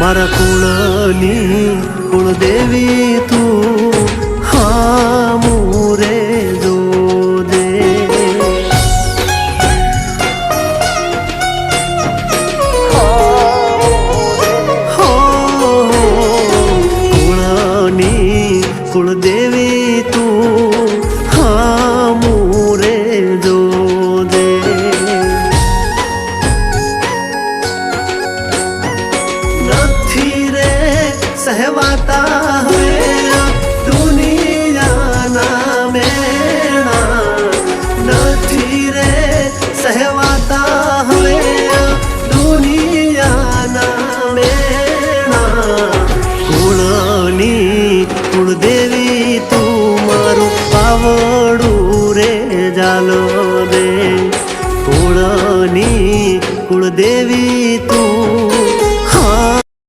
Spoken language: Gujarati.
મારા કુળની કુળદેવી તું હા મુરે જોજે કુળની કુળદેવી તું હા મુરે જોજે સહેવાતા હવે દુનિયાના મેણા નથી રે સહેવાતા હવે દુનિયાના મેણા કુળની કુળદેવી તું મારું પાવડું રે જાલો દે કુળની કુળદેવી